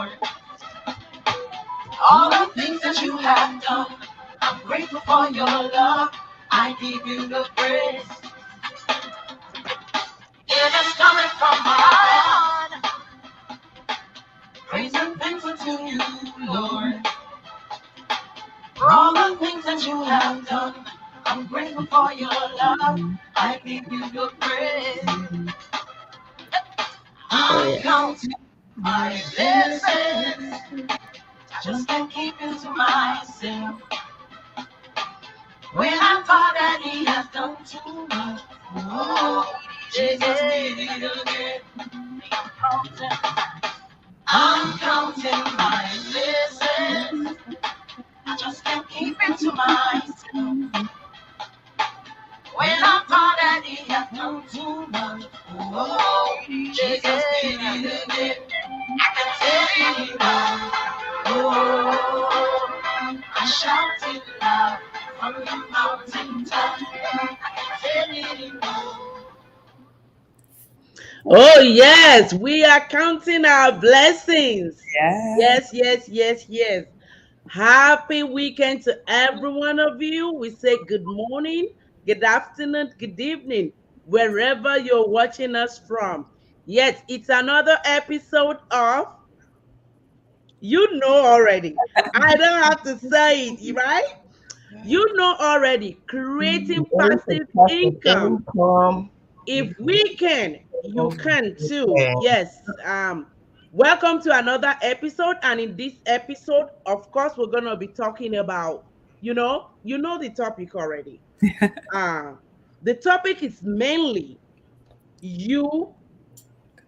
Lord. All the things that you have done, I'm grateful for your love. I give you the praise. It is coming from my heart. Praise and thanks unto you, Lord. For all the things that you have done, I'm grateful for your love. I give you the praise. I'm counting my blessings. I just can't keep it to myself. When I thought that he has done too much, oh, Jesus did it again. I'm counting my blessings. I just can't keep it to myself. When I thought that he had done too much, oh, Jesus did it again. I can tell you now, oh, I shouted loud from the mountaintop. I can tell you now. Oh, yes, we are counting our blessings. Yeah. Yes, yes, yes, yes. Happy weekend to every one of you. We say good morning, good afternoon, good evening, wherever you're watching us from. Yes, it's another episode of You Know Already. I don't have to say it, right? You know already, creating Basic passive passive income. income. If we can, you can too. Yeah. Yes. Welcome to another episode. And in this episode, of course, we're gonna be talking about, you know the topic already. Uh, the topic is mainly you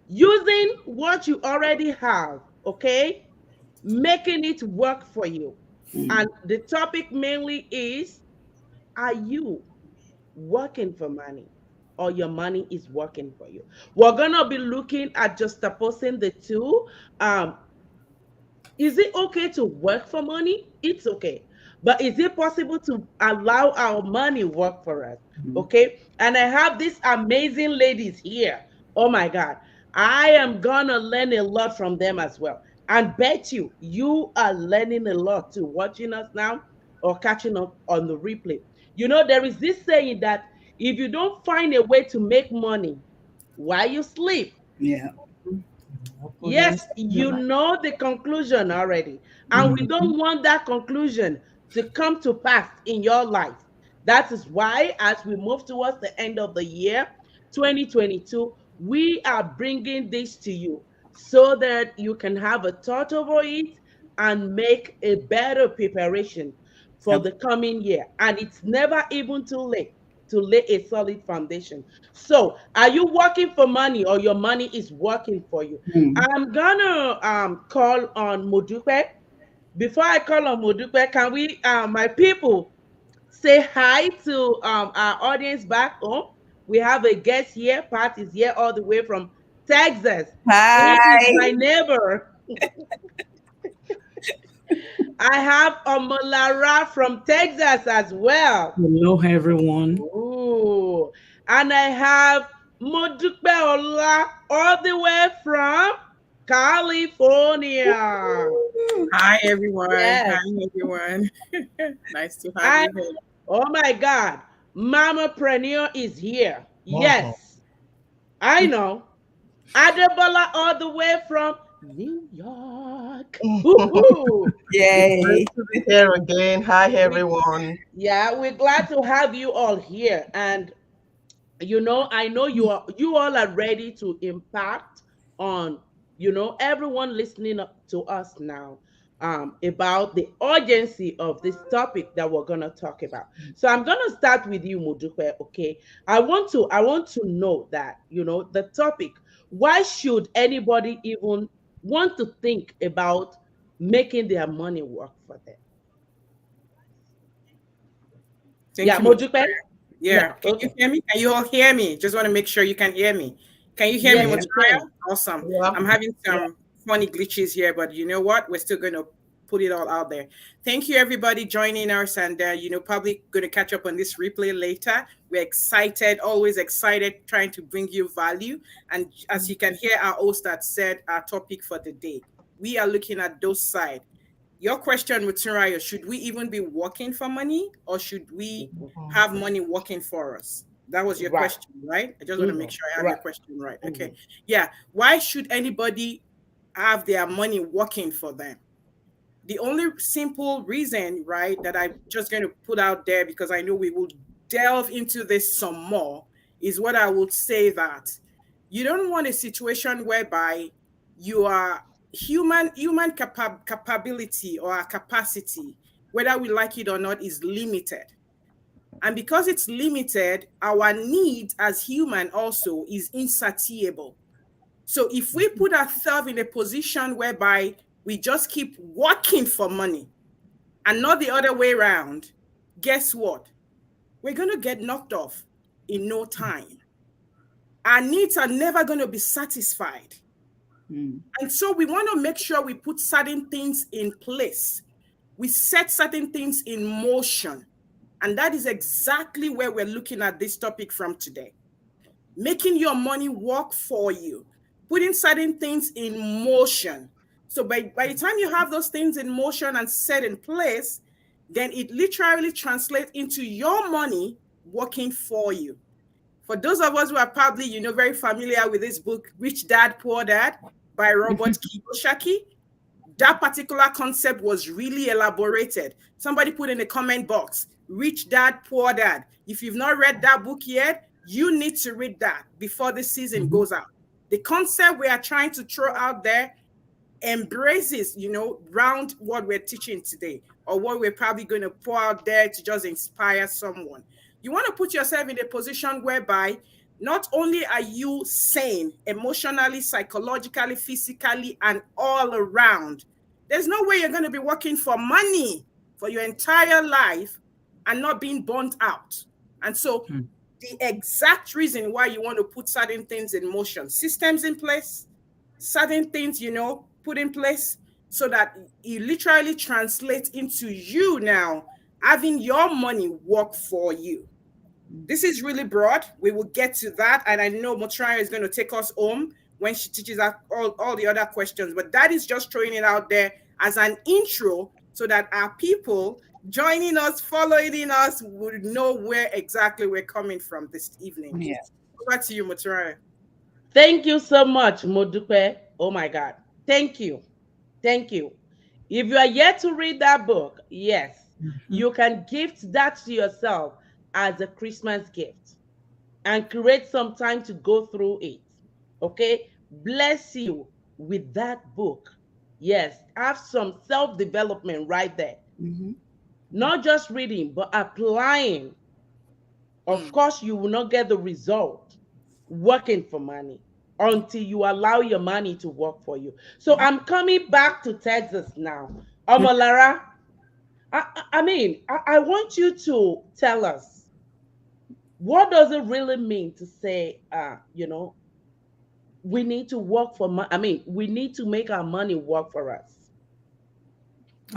using what you already have, okay? Making it work for you. And the topic mainly is, are you working for money or your money is working for you? We're gonna be looking at juxtaposing the two. um is it okay to work for money? It's okay, but is it possible to allow our money work for us? Okay, and I have these amazing ladies here. Oh my god, I am gonna learn a lot from them as well, and bet you are learning a lot too, watching us now or catching up on the replay. There is this saying that if you don't find a way to make money while you sleep, Yeah. yes, you know the conclusion already. And we Mhm. don't want that conclusion to come to pass in your life. That is why, as we move towards the end of the year 2022, we are bringing this to you so that you can have a thought over it and make a better preparation for Yep. the coming year. And it's never even too late to lay a solid foundation. So, are you working for money or your money is working for you? Mm. I'm gonna call on Modupe. Before I call on Modupe, can we, my people, say hi to our audience back home? We have a guest here. Pat is here all the way from Texas. He is Hi. my neighbor. I have Omolara from Texas as well. Hello, everyone. Ooh. And I have Modupe Ola all the way from California. Hi, everyone. Hi, Yes. everyone. Nice to have And you here. oh my God, Mama Preneur is here. Mhm. Yes, I know. Adebola all the way from New York. Woohoo! Yay. Great to be here again. Hi, We, everyone. yeah, we're glad to have you all here. And I know you all are ready to impact on everyone listening to us now, about the urgency of this topic that we're going to talk about. So I'm going to start with you, Modupe. Okay, I want to know that the topic, why should anybody even want to think about making their money work for them? Thank Yeah, you, Mojo. Modupe. Yeah, Yeah, can you okay. hear me? Can you all hear me? Just want to make sure you can hear me. Can you hear me, Yes, Yeah. we can. Mojo? Awesome. Yeah. I'm having some funny glitches here, but you know what? We're still going to put it all out there. Thank you, everybody, joining us, and probably going to catch up on this replay later. We're excited, always excited, trying to bring you value. And as you can hear, our host that said our topic for the day. we are looking at those side. Your question with Turayo, should we even be working for money, or should we have money working for us? That was your Right. question, right? I just want to make sure I have your Right. question right. Okay. Yeah. Why should anybody have their money working for them? The only simple reason, right, that I'm just going to put out there, because I know we will delve into this some more, is what I would say that you don't want a situation whereby you are human capability or our capacity, whether we like it or not, is limited. And because it's limited, our need as human also is insatiable. So if we put ourselves in a position whereby we just keep working for money and not the other way around, guess what? We're going to get knocked off in no time. Our needs are never going to be satisfied. And so we want to make sure we put certain things in place. We set certain things in motion. And that is exactly where we're looking at this topic from today. Making your money work for you, putting certain things in motion. So by the time you have those things in motion and set in place, then it literally translates into your money working for you. For those of us who are probably, very familiar with this book, Rich Dad, Poor Dad by Robert Kiyosaki, that particular concept was really elaborated. Somebody put in the comment box, Rich Dad, Poor Dad. If you've not read that book yet, you need to read that before the season goes out. The concept we are trying to throw out there embraces, round what we're teaching today, or what we're probably going to pour out there to just inspire someone. You want to put yourself in a position whereby not only are you sane emotionally, psychologically, physically, and all around, there's no way you're going to be working for money for your entire life and not being burnt out. And so the exact reason why you want to put certain things in motion, systems in place, certain things, put in place, so that it literally translates into you now having your money work for you. This is really broad. We will get to that. And I know Motrayo is going to take us home when she teaches us all the other questions. But that is just throwing it out there as an intro so that our people joining us, following us, would know where exactly we're coming from this evening. Yes. Over to you, Motrayo. Thank you so much, Modupe. Oh my God. Thank you. Thank you. If you are yet to read that book, yes, you can gift that to yourself as a Christmas gift and create some time to go through it. Okay? Bless you with that book. Yes, have some self-development right there. Not just reading, but applying. Of course, you will not get the result working for money until you allow your money to work for you. So I'm coming back to Texas now. Omolara, I want you to tell us, what does it really mean to say, we need to work for money? We need to make our money work for us.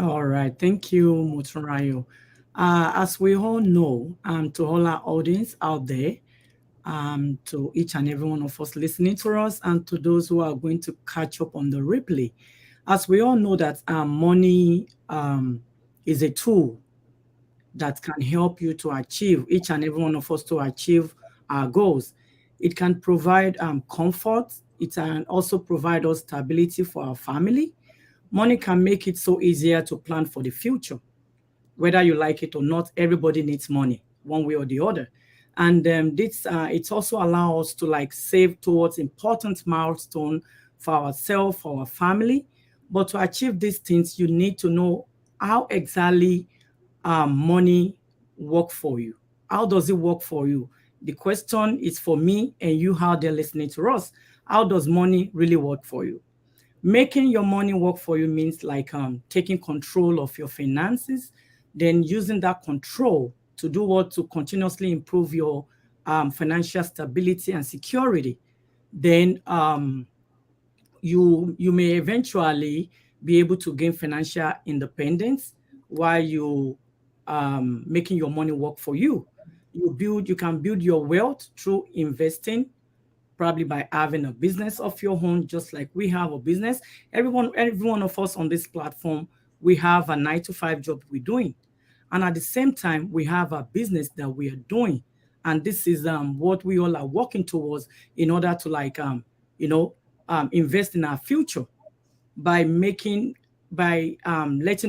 All right. Thank you, Motrayo. As we all know, to all our audience out there, to each and every one of us listening to us, and to those who are going to catch up on the replay, as we all know that money is a tool that can help you to achieve, each and every one of us to achieve our goals. It can provide comfort. It can also provide us stability for our family. Money can make it so easier to plan for the future. Whether you like it or not, everybody needs money one way or the other. And it also allows us to save towards important milestone for ourselves, for our family. But to achieve these things, you need to know how exactly money work for you. How does it work for you? The question is for me and you out there listening to us. How does money really work for you? Making your money work for you means taking control of your finances, then using that control to do what? To continuously improve your financial stability and security. Then you may eventually be able to gain financial independence while you making your money work for you. You can build your wealth through investing, probably by having a business of your own, just like we have a business. Every one of us on this platform, we have a 9 to 5 job we're doing. And at the same time, we have a business that we are doing. And this is what we all are working towards in order to you know, invest in our future by letting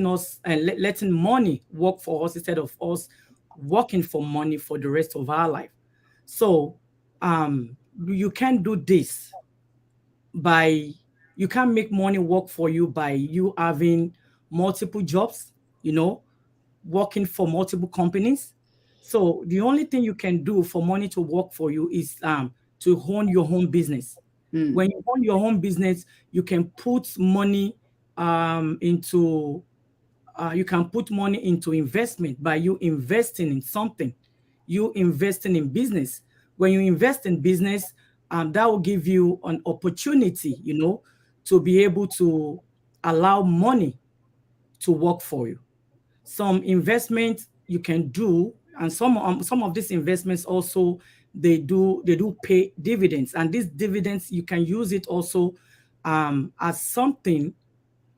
us letting money work for us instead of us working for money for the rest of our life. So you can do this by you can make money work for you by you having multiple jobs, you know, working for multiple companies. So the only thing you can do for money to work for you is to own your own business. When you own your own business, you can put money into you can put money into investment by you investing in something, you investing in business. When you invest in business, that will give you an opportunity, you know, to be able to allow money to work for you. Some investments you can do, and some of these investments also they do pay dividends, and these dividends you can use it also as something,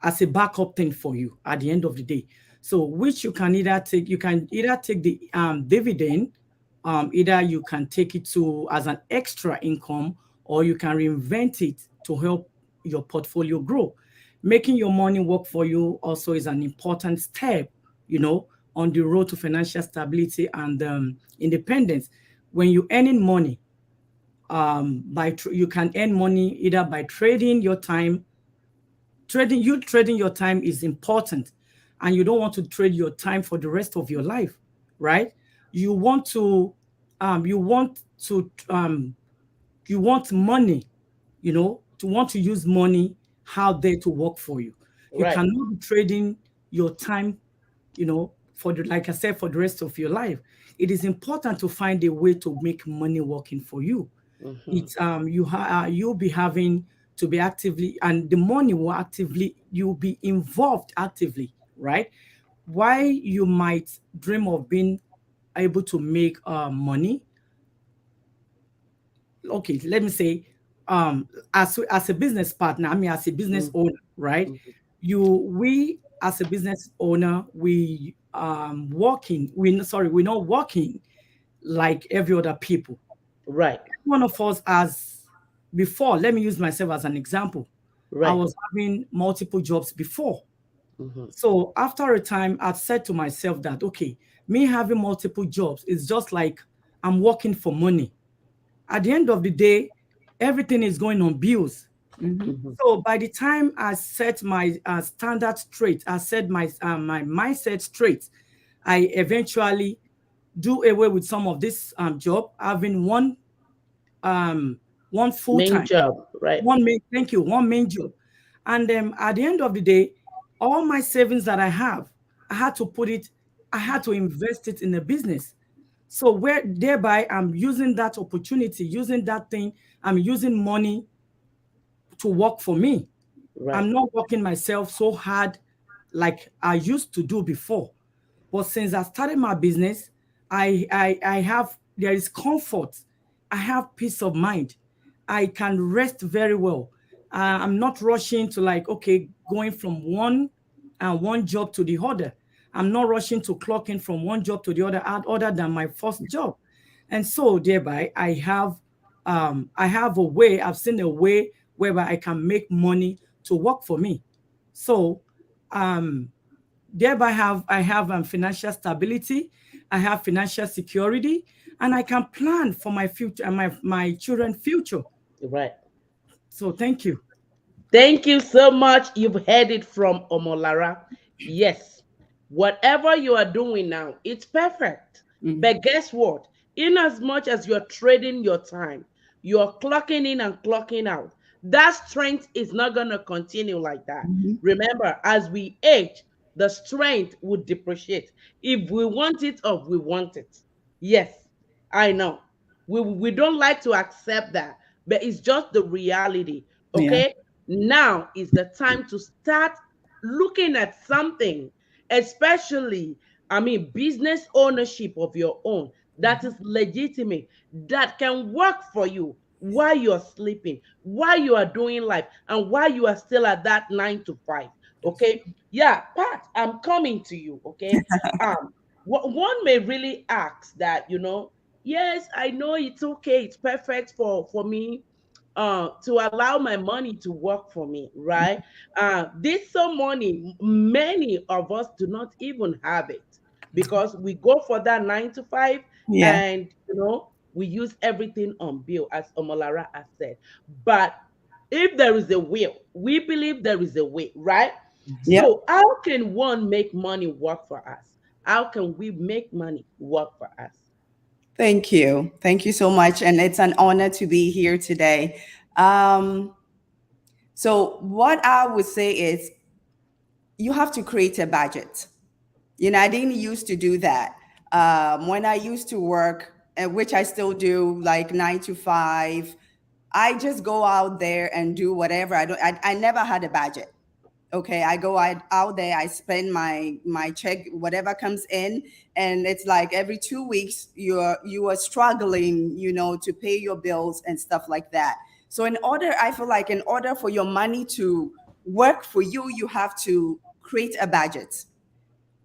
as a backup thing for you at the end of the day. So which you can either take the dividend, either you can take it to as an extra income, or you can reinvent it to help your portfolio grow. Making your money work for you also is an important step, you know, on the road to financial stability and independence. When you earning money, you can earn money either by trading your time. Trading your time is important, and you don't want to trade your time for the rest of your life, right? You want to you want to you want money, you know, to want to use money out there to work for you. You Right. cannot be trading your time, you know, for the like I said, for the rest of your life. It is important to find a way to make money working for you. Mhm. It's you'll be having to be actively, and the money will actively, you'll be involved actively, right? Why you might dream of being able to make money. Okay, let me say, as a business partner, I mean, as a business Mhm. owner, right? Mhm. We as a business owner, we're not working like every other people. Right. One of us has, before, let me use myself as an example. I Right. was having multiple jobs before. Mhm. So after a time, I said to myself that, okay, me having multiple jobs is just like I'm working for money. At the end of the day, everything is going on bills. Mhm. So by the time I set my standard straight, I set my mindset straight, I eventually do away with some of this job, having um, one full Main time, job. Right. one main job. And at the end of the day, all my savings that I have, I had to put it, I had to invest it in a business. So where thereby I'm using that opportunity, using that thing, I'm using money to work for me. Right. I'm not working myself so hard like I used to do before. But since I started my business, I have there is comfort. I have peace of mind. I can rest very well. I'm not rushing to like, okay, going from one job to the other. I'm not rushing to clock in from one job to the other than my first job. And so thereby I have a way, I've seen a way whereby I can make money to work for me. So um thereby I have financial stability, I have financial security, and I can plan for my future and my children's future. Right. So thank you. Thank you so much. You've heard it from Omolara. Yes, whatever you are doing now, it's perfect. But guess what? In as much as you're trading your time, you're clocking in and clocking out, that strength is not going to continue like that. Remember, as we age, the strength would depreciate. If we want it or we want it. Yes, I know. We don't like to accept that, but it's just the reality. Yeah. Okay, now is the time to start looking at something, especially, I mean, business ownership of your own that is legitimate, that can work for you. while you're sleeping, while you are doing life, and while you are still at that 9 to 5. Okay. Yeah, Pat, I'm coming to you. Okay. One may really ask that, yes, I know it's okay, it's perfect for me to allow my money to work for me, right? This some money, many of us do not even have it because we go for that 9 to 5, Yeah. and we use everything on bill, as Omolara has said. But if there is a will, we believe there is a way, right? Yep. So how can one make money work for us? How can we make money work for us? Thank you. Thank you so much. And it's an honor to be here today. Um, so, what I would say is you have to create a budget. I didn't used to do that. When I used to work, which I still do, like 9 to 5, I just go out there and do whatever. I never had a budget. Okay, I go out there, I spend my check, whatever comes in, and it's like every 2 weeks you are struggling, to pay your bills and stuff like that. So I feel like in order for your money to work for you, you have to create a budget.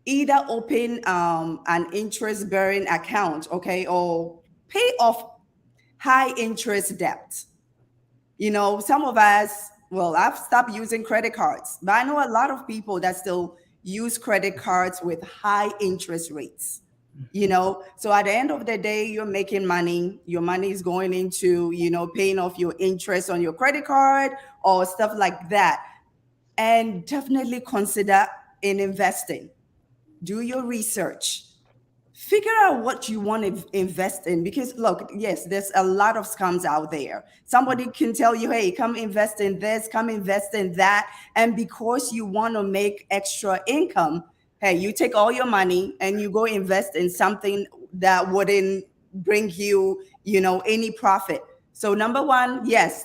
Either open an interest bearing account, okay, or pay off high interest debt. Some of us, well, I've stopped using credit cards, but I know a lot of people that still use credit cards with high interest rates. So at the end of the day, you're making money. Your money is going into, paying off your interest on your credit card or stuff like that. And definitely consider in investing. Do your research, figure out what you want to invest in, because look, yes, there's a lot of scams out there. Somebody can tell you, hey, come invest in this, come invest in that, and because you want to make extra income, hey, you take all your money and you go invest in something that wouldn't bring you, any profit. So number one, yes,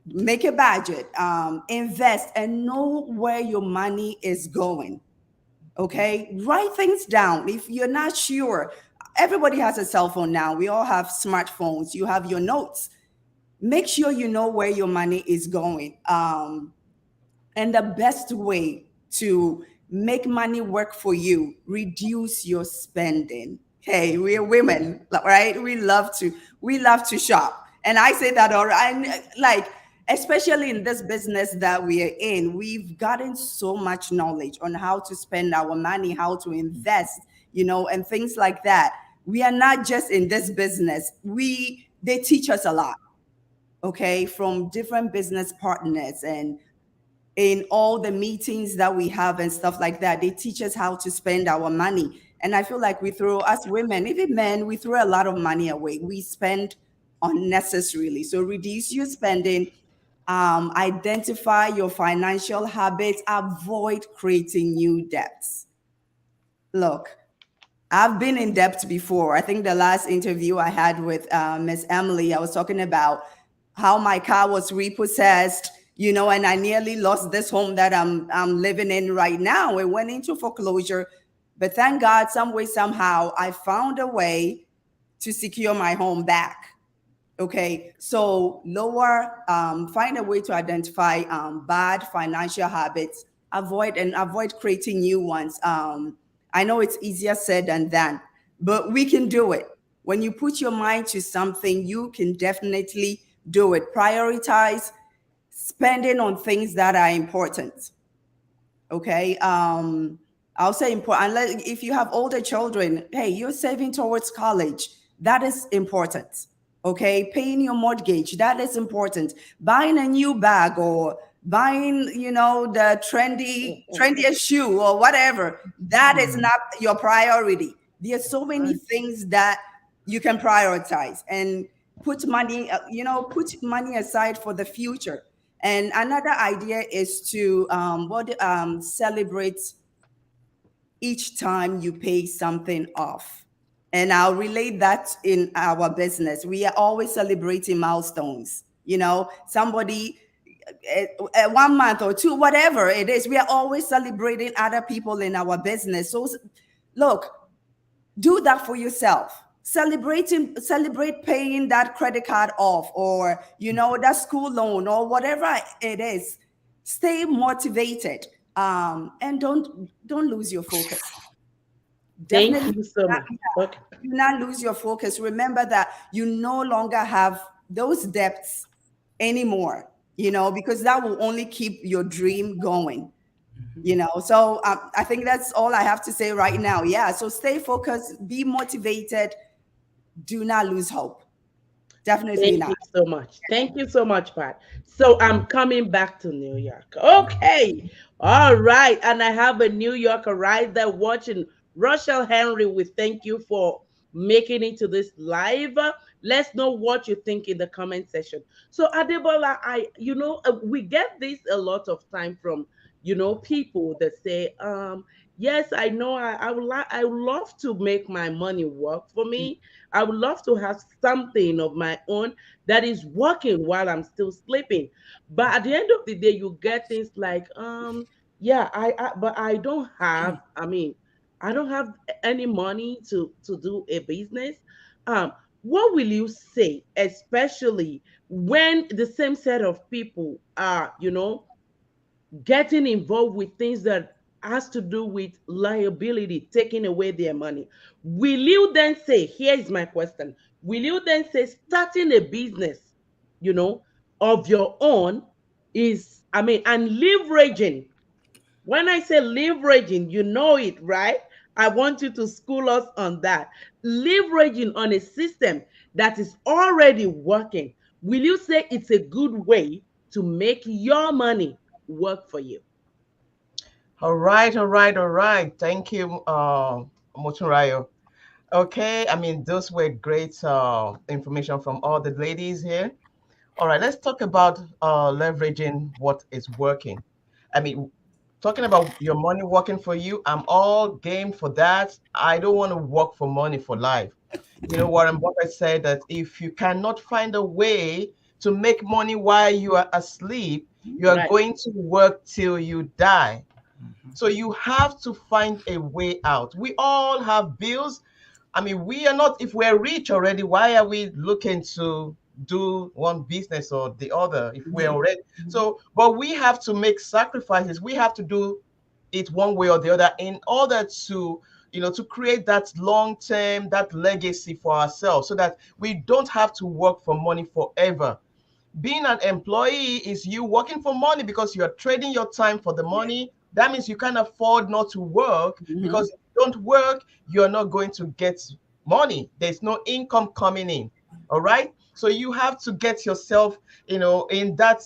make a budget, invest, and know where your money is going. Okay, write things down. If you're not sure, everybody has a cell phone now. We all have smartphones. You have your notes. Make sure you know where your money is going. And the best way to make money work for you, reduce your spending. Hey, we're women, right? We love to shop. And I say that all right. Like, especially in this business that we are in, we've gotten so much knowledge on how to spend our money, how to invest, and things like that. We are not just in this business. They teach us a lot, okay, from different business partners, and in all the meetings that we have and stuff like that, they teach us how to spend our money. And I feel like us women, even men, we throw a lot of money away. We spend unnecessarily. So reduce your spending, identify your financial habits, avoid creating new debts. Look, I've been in debt before. I think the last interview I had with Miss Emily, I was talking about how my car was repossessed, and I nearly lost this home that I'm living in right now. It went into foreclosure, but thank God, some way, somehow, I found a way to secure my home back. Okay, so find a way to identify bad financial habits, avoid creating new ones. I know it's easier said than done, but we can do it. When you put your mind to something, you can definitely do it. Prioritize spending on things that are important. Okay, I'll say important. Unless if you have older children, hey, you're saving towards college. That is important. Okay, paying your mortgage, that is important. Buying a new bag, or buying, the trendiest shoe or whatever, that is not your priority. There are so many things that you can prioritize and put money aside for the future. And another idea is to celebrate each time you pay something off. And I'll relate that in our business. We are always celebrating milestones. Somebody, 1 month or two, whatever it is, we are always celebrating other people in our business. So look, do that for yourself. celebrate paying that credit card off, or that school loan, or whatever it is. Stay motivated, and don't lose your focus. Thank Definitely you so much. Okay. do not lose your focus. Remember that you no longer have those debts anymore, because that will only keep your dream going. So I think that's all I have to say right now. Yeah, so stay focused, be motivated, do not lose hope. Definitely Thank not. you so much. Thank you so much, Pat. So I'm coming back to New York. Okay. All right. And I have a New Yorker right there watching. Rochelle Henry, we thank you for making it to this live. Let's know what you think in the comment section. So Adebola, we get this a lot of time from, people that say, yes, I know I would love to make my money work for me. I would love to have something of my own that is working while I'm still sleeping. But at the end of the day, you get things like, yeah, but I don't have, I don't have any money to do a business. What will you say, especially when the same set of people are, getting involved with things that has to do with liability, taking away their money? Will you then say, here is my question, will you then say starting a business, you know, of your own is, and leveraging, when I say leveraging, you know it, right? I want you to school us on that. Leveraging on a system that is already working. Will you say it's a good way to make your money work for you? All right, all right, all right. Thank you, Motunrayo. Okay, those were great information from all the ladies here. All right, let's talk about leveraging what is working. I mean, talking about your money working for you, I'm all game for that. I don't want to work for money for life. Warren Buffett said that if you cannot find a way to make money while you are asleep, you are Right. going to work till you die. So you have to find a way out. We all have bills. We are not, if we're rich already, why are we looking to do one business or the other if we're already? So, but we have to make sacrifices. We have to do it one way or the other in order to create that long term, that legacy for ourselves so that we don't have to work for money forever. Being an employee is you working for money because you are trading your time for the money. That means you can't afford not to work, because if you don't work, you're not going to get money. There's no income coming in. All right. So you have to get yourself, in that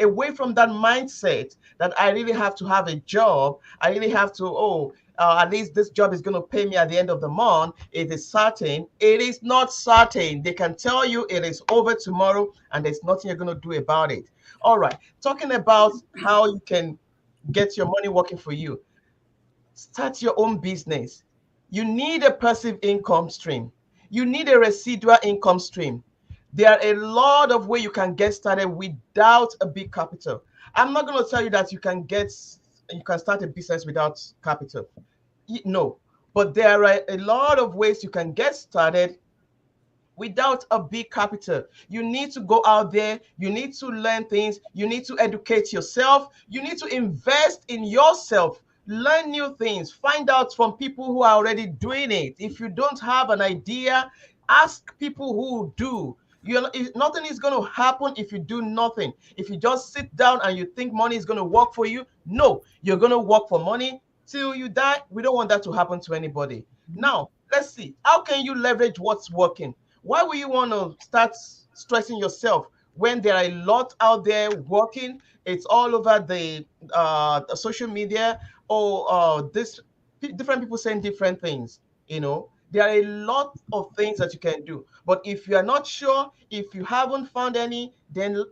away from that mindset that I really have to have a job. I really have to, at least this job is going to pay me at the end of the month. It is certain. It is not certain. They can tell you it is over tomorrow and there's nothing you're going to do about it. All right. Talking about how you can get your money working for you. Start your own business. You need a passive income stream. You need a residual income stream. There are a lot of ways you can get started without a big capital. I'm not going to tell you that you can start a business without capital. No, but there are a lot of ways you can get started without a big capital. You need to go out there. You need to learn things. You need to educate yourself. You need to invest in yourself. Learn new things. Find out from people who are already doing it. If you don't have an idea, ask people who do. Nothing is going to happen if you do nothing. If you just sit down and you think money is going to work for you, no, you're going to work for money till you die. We don't want that to happen to anybody. Now, let's see. How can you leverage what's working? Why would you want to start stressing yourself when there are a lot out there working? It's all over the social media, or this different people saying different things. There are a lot of things that you can do. But if you are not sure, if you haven't found any, then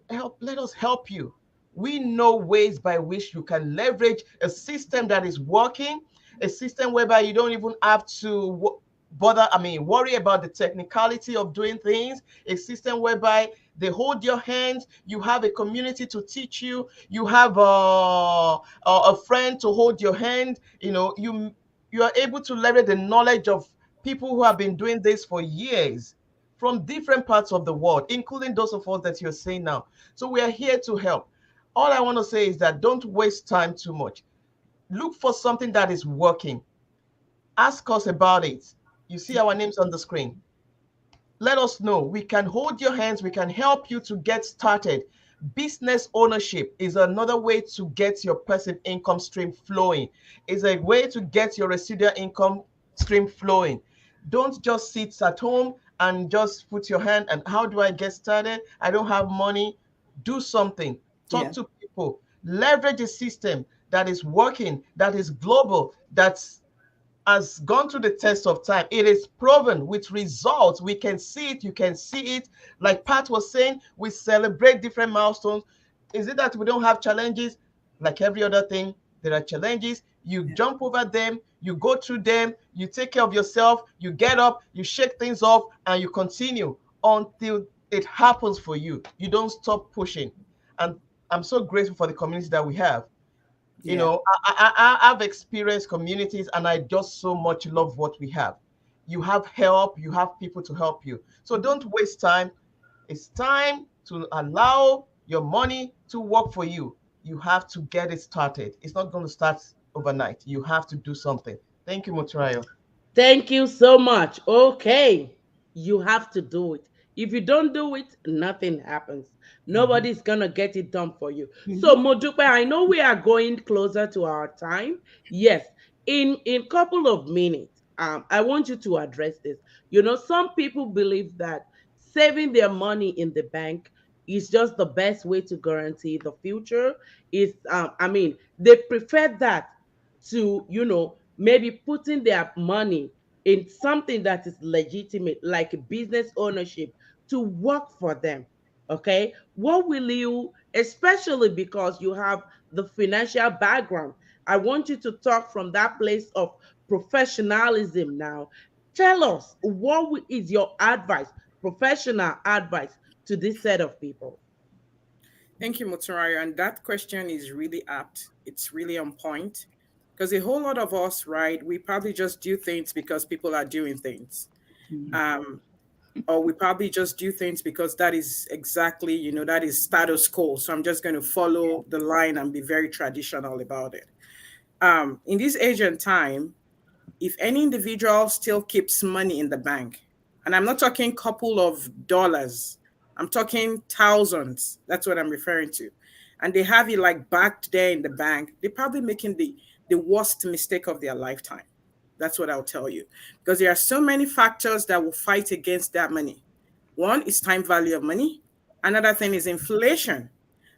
let us help you. We know ways by which you can leverage a system that is working, a system whereby you don't even have to worry about the technicality of doing things, a system whereby they hold your hands, you have a community to teach you, you have a friend to hold your hand, you are able to leverage the knowledge of people who have been doing this for years from different parts of the world, including those of us that you're seeing now. So we are here to help. All I want to say is that don't waste time too much. Look for something that is working. Ask us about it. You see our names on the screen. Let us know. We can hold your hands. We can help you to get started. Business ownership is another way to get your passive income stream flowing. It's a way to get your residual income stream flowing. Don't just sit at home and just put your hand and how do I get started? I don't have money. Do something. Talk to people. Leverage a system that is working, that is global, that's has gone through the test of time. It is proven with results. We can see it. You can see it. Like Pat was saying, we celebrate different milestones. Is it that we don't have challenges? Like every other thing, there are challenges. You jump over them. You go through them. You take care of yourself. You get up. You shake things off, and you continue until it happens for you. You don't stop pushing. And I'm so grateful for the community that we have. You know, I've experienced communities and I just so much love what we have. You have help, you have people to help you. So don't waste time. It's time to allow your money to work for you. You have to get it started. It's not going to start overnight. You have to do something. Thank you, Moturayo. Thank you so much. Okay. You have to do it. If you don't do it, nothing happens. Nobody's gonna get it done for you. So Modupe, I know we are going closer to our time. Yes, in couple of minutes, I want you to address this. You know, some people believe that saving their money in the bank is just the best way to guarantee the future. Is I mean, they prefer that to, you know, maybe putting their money in something that is legitimate, like business ownership, to work for them. Okay. What will you, especially because you have the financial background, I want you to talk from that place of professionalism now. Tell us is your advice, professional advice to this set of people? Thank you, Muturayo. And that question is really apt. It's really on point. Because a whole lot of us, right, we probably just do things because people are doing things. Or we probably just do things because that is exactly, you know, that is status quo. So I'm just going to follow the line and be very traditional about it. In this age and time, if any individual still keeps money in the bank, and I'm not talking couple of dollars, I'm talking thousands. That's what I'm referring to. And they have it like backed there in the bank. They're probably making the worst mistake of their lifetime. That's what I'll tell you. Because there are so many factors that will fight against that money. One is time value of money. Another thing is inflation.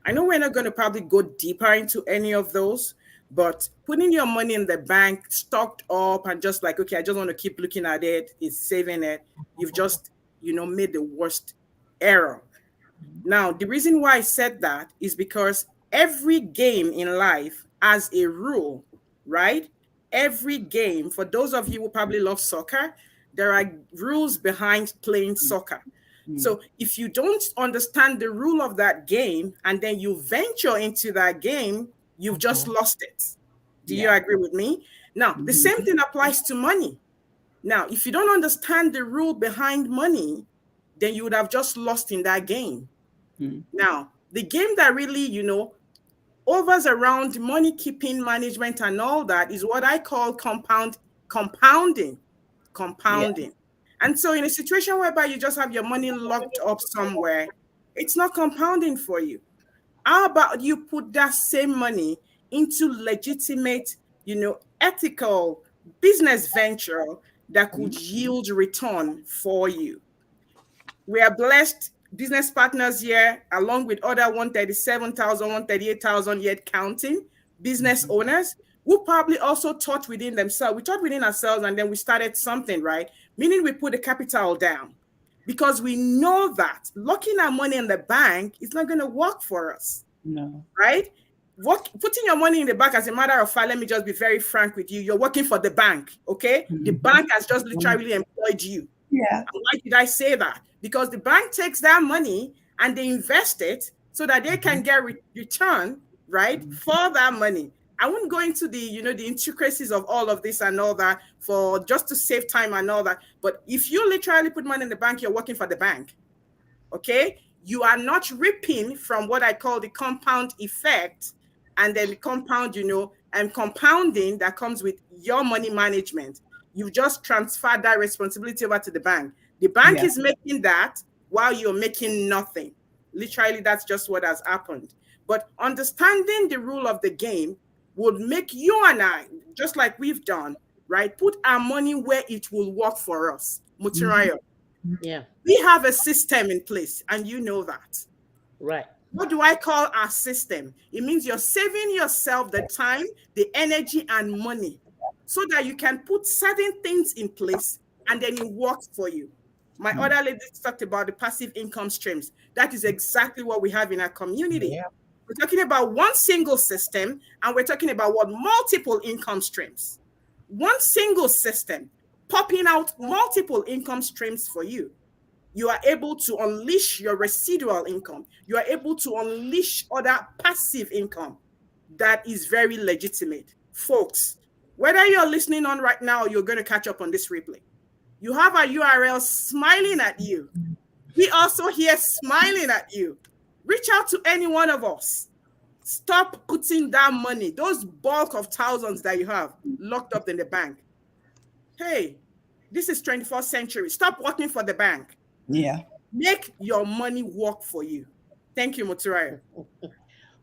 I know we're not going to probably go deeper into any of those, but putting your money in the bank stocked up and just like, okay, I just want to keep looking at it, is saving it. You've just, you know, made the worst error. Now, the reason why I said that is because every game in life has a rule, right? Every game, for those of you who probably love soccer, there are rules behind playing soccer. So if you don't understand the rule of that game and then you venture into that game, you've just lost it. Do you agree with me? Now, the same thing applies to money. Now, if you don't understand the rule behind money, then you would have just lost in that game. Now, the game that really, you know, overs around money keeping management and all that is what I call compounding. And so in a situation whereby you just have your money locked up somewhere, it's not compounding for you. How about you put that same money into legitimate, you know, ethical business venture that could yield return for you? We are blessed business partners here, along with other 137,000, 138,000 yet counting business owners who probably also thought within themselves. We thought within ourselves and then we started something, right? Meaning we put the capital down because we know that locking our money in the bank is not going to work for us. No. Right? Putting your money in the bank, as a matter of fact, let me just be very frank with you. You're working for the bank, okay? The bank has just literally employed you. Yeah. And why did I say that? Because the bank takes that money and they invest it so that they can get return, right, for that money. I wouldn't go into the, the intricacies of all of this and all that for just to save time and all that. But if you literally put money in the bank, you're working for the bank. Okay? You are not reaping from what I call the compound effect, and then the compound, and compounding that comes with your money management. You've just transferred that responsibility over to the bank. The bank is making that while you're making nothing. Literally, that's just what has happened. But understanding the rule of the game would make you and I, just like we've done, right, put our money where it will work for us. Mutirayo. Yeah. We have a system in place, and you know that. Right. What do I call our system? It means you're saving yourself the time, the energy, and money so that you can put certain things in place and then it works for you. My other ladies talked about the passive income streams. That is exactly what we have in our community. Yeah. We're talking about one single system, and we're talking about what multiple income streams. One single system popping out multiple income streams for you. You are able to unleash your residual income. You are able to unleash other passive income that is very legitimate. Folks, whether you're listening on right now or you're going to catch up on this replay, you have a URL smiling at you. We also here smiling at you. Reach out to any one of us. Stop putting that money, those bulk of thousands that you have locked up in the bank. Hey, this is 21st century. Stop working for the bank. Yeah. Make your money work for you. Thank you, Mutirayo.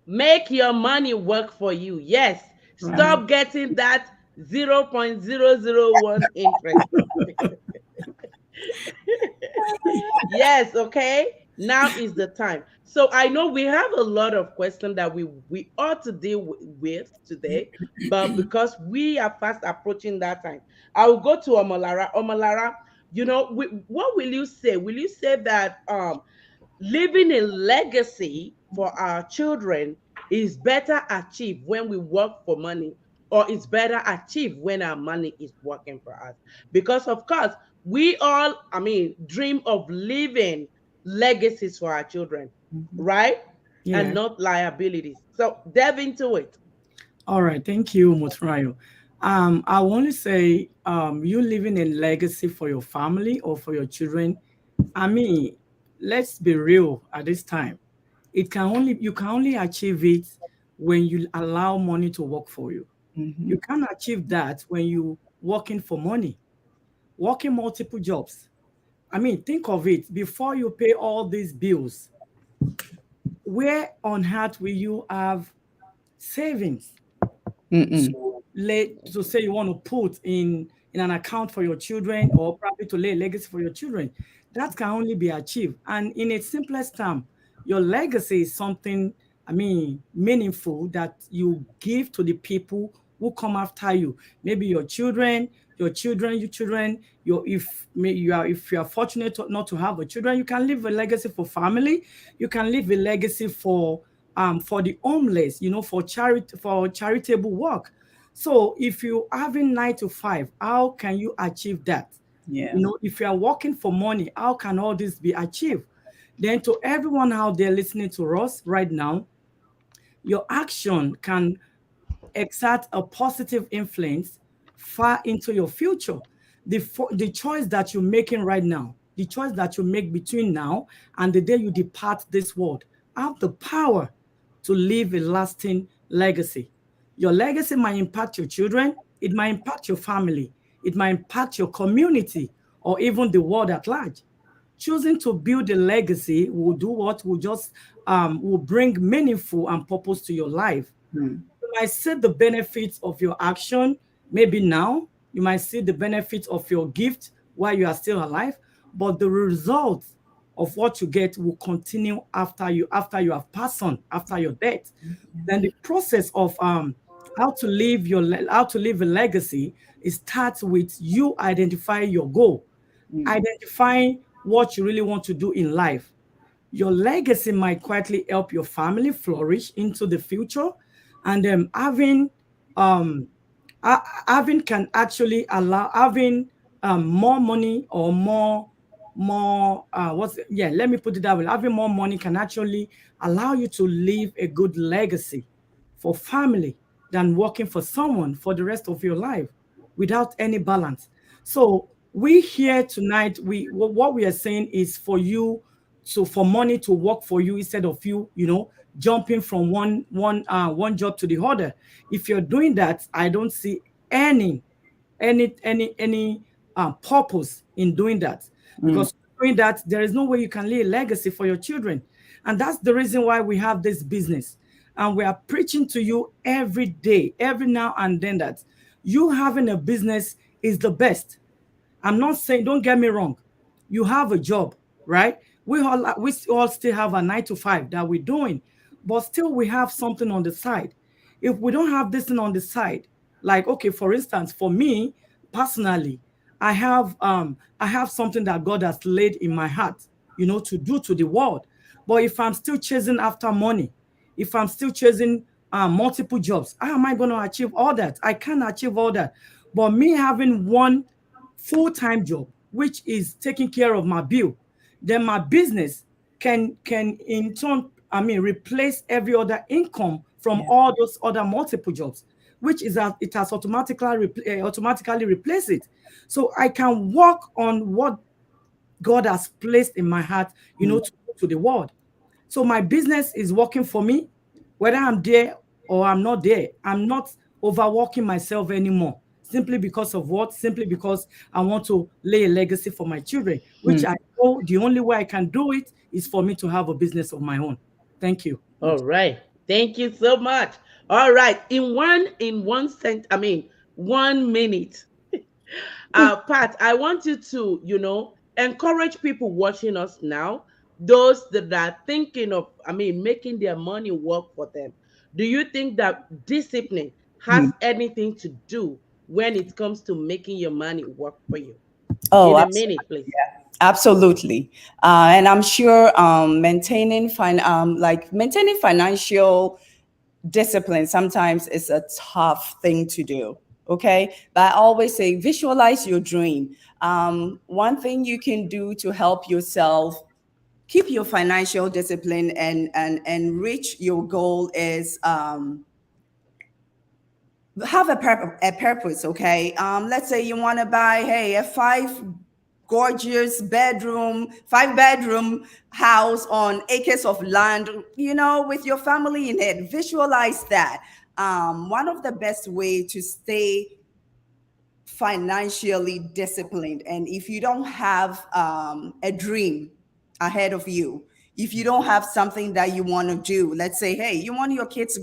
Make your money work for you. Yes. Stop getting that 0.001 interest. Yes, okay. Now is the time. So I know we have a lot of questions that we ought to deal with today, but because we are fast approaching that time, I will go to Omolara. Omolara, what will you say? Will you say that living a legacy for our children is better achieved when we work for money, or it's better achieved when our money is working for us? Because of course, we all, dream of leaving legacies for our children, right? Yeah. And not liabilities. So delve into it. All right, thank you, Mutirayo. I want to say, you leaving a legacy for your family or for your children. Let's be real at this time. You can only achieve it when you allow money to work for you. You can't achieve that when you working for money, working multiple jobs. Think of it. Before you pay all these bills, where on earth will you have savings? To say you want to put in an account for your children, or probably to lay a legacy for your children, that can only be achieved. And in its simplest term, your legacy is something, meaningful that you give to the people who come after you. Maybe your children, if you are fortunate not to have a children, you can leave a legacy for family. You can leave a legacy for the homeless, for charitable work. So if you having 9 to 5, how can you achieve that? Yeah. If you are working for money, how can all this be achieved? Then to everyone out there listening to us right now, your action can exert a positive influence far into your future. The choice that you're making right now, the choice that you make between now and the day you depart this world, have the power to leave a lasting legacy. Your legacy might impact your children, it might impact your family, it might impact your community, or even the world at large. Choosing to build a legacy will do what? Will bring meaningful and purpose to your life. You might see the benefits of your action maybe now. You might see the benefits of your gift while you are still alive, but the results of what you get will continue after you have passed on, after your death. Then the process of how to live a legacy, it starts with you identifying your goal, identifying what you really want to do in life. Your legacy might quietly help your family flourish into the future, and having can actually allow having more money or let me put it that way. Having more money can actually allow you to leave a good legacy for family, than working for someone for the rest of your life without any balance. So we here tonight, what we are saying is for you, so for money to work for you instead of you, jumping from one job to the other. If you're doing that, I don't see any purpose in doing that, because doing that, there is no way you can leave a legacy for your children. And that's the reason why we have this business, and we are preaching to you every day, every now and then, that you having a business is the best. I'm not saying, don't get me wrong, you have a job, right? We all still have a 9 to 5 that we're doing, but still we have something on the side. If we don't have this thing on the side, like, okay, for instance, for me personally, I have something that God has laid in my heart, to do to the world. But if I'm still chasing after money, if I'm still chasing multiple jobs, how am I going to achieve all that? I can't achieve all that. But me having one full-time job, which is taking care of my bill, then my business can in turn, replace every other income from all those other multiple jobs, which is that it has automatically replaced it. So I can work on what God has placed in my heart, to the world. So my business is working for me, whether I'm there or I'm not there. I'm not overworking myself anymore. Simply because of what? Simply because I want to lay a legacy for my children, which I know the only way I can do it is for me to have a business of my own. Thank you. All right. Thank you so much. All right. In 1 minute, Pat, I want you to, encourage people watching us now, those that are thinking of, making their money work for them. Do you think that discipline has anything to do when it comes to making your money work for you? Oh, In a absolutely. minute, please. Absolutely. And I'm sure maintaining financial discipline sometimes is a tough thing to do. Okay. But I always say visualize your dream. One thing you can do to help yourself keep your financial discipline and reach your goal is have a purpose. Okay. Let's say you want to buy, hey, a gorgeous 5 bedroom house on acres of land, with your family in it. Visualize that. One of the best way to stay financially disciplined, and if you don't have a dream ahead of you, if you don't have something that you want to do, let's say, hey, you want your kids to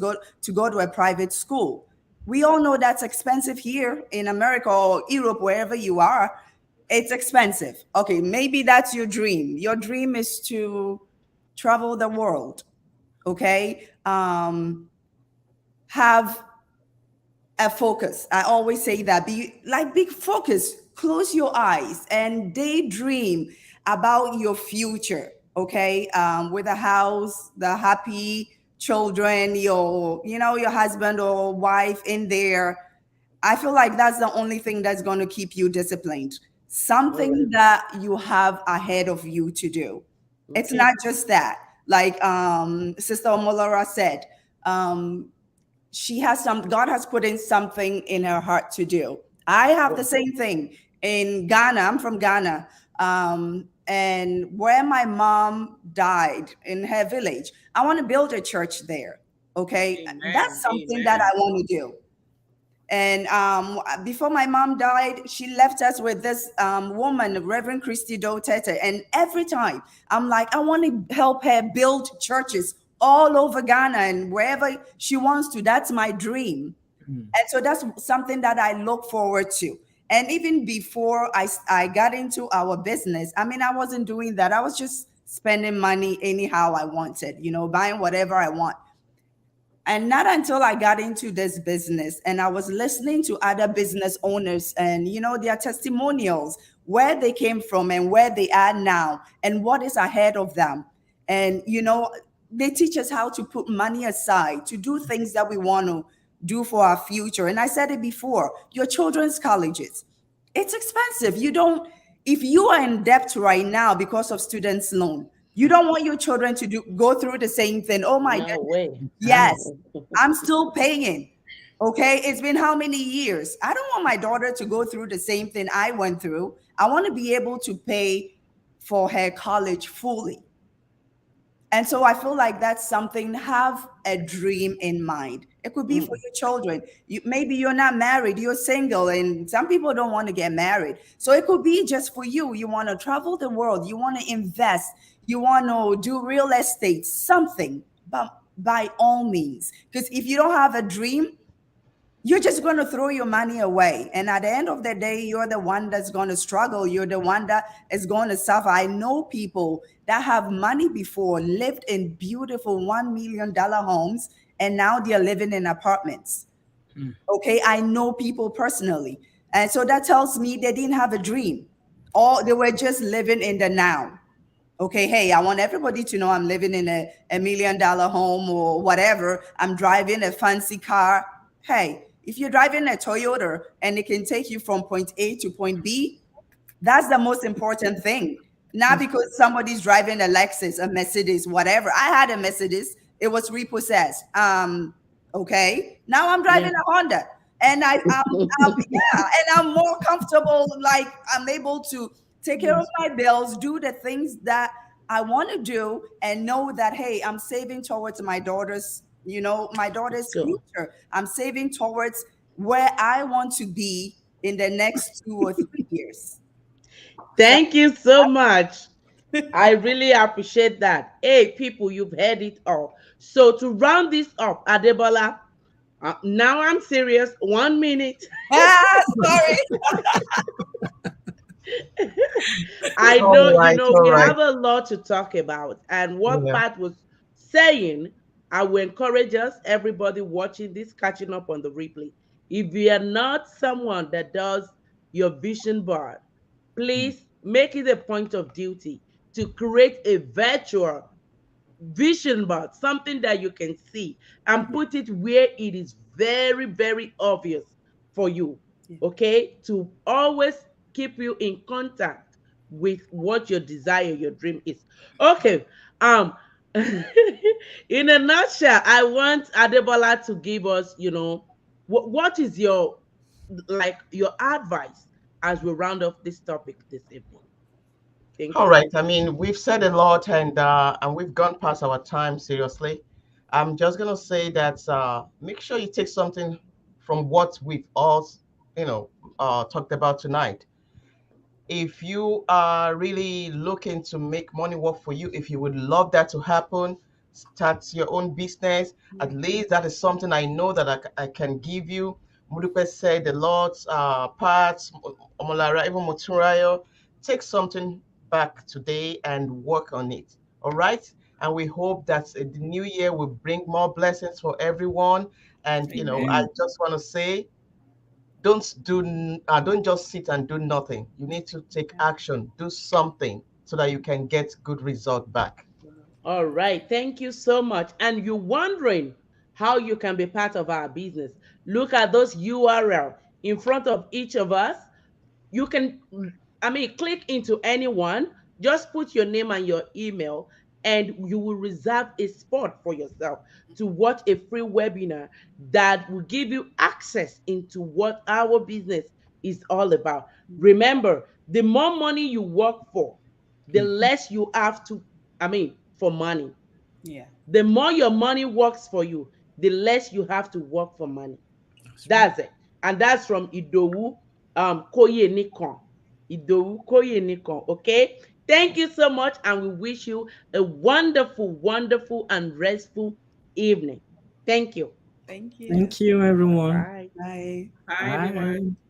go to a private school. We all know that's expensive here in America or Europe, wherever you are. It's expensive. Okay, maybe that's your dream. Your dream is to travel the world. Okay, have a focus. I always say that. Be focused. Close your eyes and daydream about your future. Okay, with a house, the happy children, your husband or wife in there. I feel like that's the only thing that's going to keep you disciplined. Something that you have ahead of you to do. It's not just that. Like Sister Omolora said, God has put in something in her heart to do. I have the same thing in Ghana. I'm from Ghana. And where my mom died in her village, I want to build a church there. Okay. Amen. That's something that I want to do. And before my mom died, she left us with this woman, Reverend Christy Dotete. And every time I'm like, I want to help her build churches all over Ghana and wherever she wants to. That's my dream. And so that's something that I look forward to. And even before I got into our business, I wasn't doing that. I was just spending money anyhow I wanted, buying whatever I want. And not until I got into this business and I was listening to other business owners and, their testimonials, where they came from and where they are now and what is ahead of them. And, they teach us how to put money aside to do things that we want to do for our future. And I said it before, your children's colleges, it's expensive. If you are in debt right now because of students' loan, you don't want your children to go through the same thing. Oh my goodness. Way. Yes, I'm still paying. Okay, it's been how many years? I don't want my daughter to go through the same thing I went through. I want to be able to pay for her college fully. And so I feel like that's something, have a dream in mind. It could be for your children. Maybe you're not married, you're single, and some people don't want to get married. So it could be just for you. You want to travel the world, you want to invest, you want to do real estate, something, but by all means. Because if you don't have a dream, you're just going to throw your money away. And at the end of the day, you're the one that's going to struggle. You're the one that is going to suffer. I know people that have money before, lived in beautiful $1 million homes, and now they're living in apartments. Okay. I know people personally. And so that tells me they didn't have a dream, or they were just living in the now. Okay, hey, I want everybody to know I'm living in a $1 million home or whatever. I'm driving a fancy car. Hey, if you're driving a Toyota and it can take you from point A to point B, that's the most important thing. Not because somebody's driving a Lexus, a Mercedes, whatever. I had a Mercedes. It was repossessed. Okay. Now I'm driving a Honda. And and I'm more comfortable. Like, I'm able to take care of my bills, do the things that I want to do, and know that, hey, I'm saving towards my daughter's, my daughter's future. I'm saving towards where I want to be in the next 2 or 3 years. Thank you so much. I really appreciate that. Hey, people, you've heard it all. So to round this up, Adebola, now I'm serious. 1 minute. Sorry. I All know, right, all we right. have a lot to talk about. And what Yeah. Pat was saying, I will encourage us, everybody watching this, catching up on the replay. If you are not someone that does your vision board, please make it a point of duty to create a virtual vision board, something that you can see, and put it where it is very, very obvious for you. Okay, to always keep you in contact with what your desire, your dream is. Okay, in a nutshell, I want Adebola to give us, what is your, like, your advice as we round off this topic this evening. Thank All you. right. I mean, we've said a lot, and we've gone past our time. Seriously, I'm just gonna say that make sure you take something from what we've all, talked about tonight. If you are really looking to make money work for you, if you would love that to happen, start your own business. At least that is something I know that I can give you. Mudupe said the Lord's parts, Omolara, even Moturayo, take something back today and work on it. All right. And we hope that the new year will bring more blessings for everyone. And, I Amen. just want to say, don't just sit and do nothing. You need to take action, do something so that you can get good result back. All right. Thank you so much. And you're wondering how you can be part of our business. Look at those URL in front of each of us. You can, click into anyone, just put your name and your email, and you will reserve a spot for yourself to watch a free webinar that will give you access into what our business is all about. Remember, the more money you work for, the less you have to, for money. Yeah. The more your money works for you, the less you have to work for money. That's it. And that's from Idowu Koye Nikon. Idowu Koye Nikon. Okay. Thank you so much. And we wish you a wonderful, wonderful, and restful evening. Thank you. Thank you. Thank you, everyone. Bye. Bye. Bye, everyone. Bye.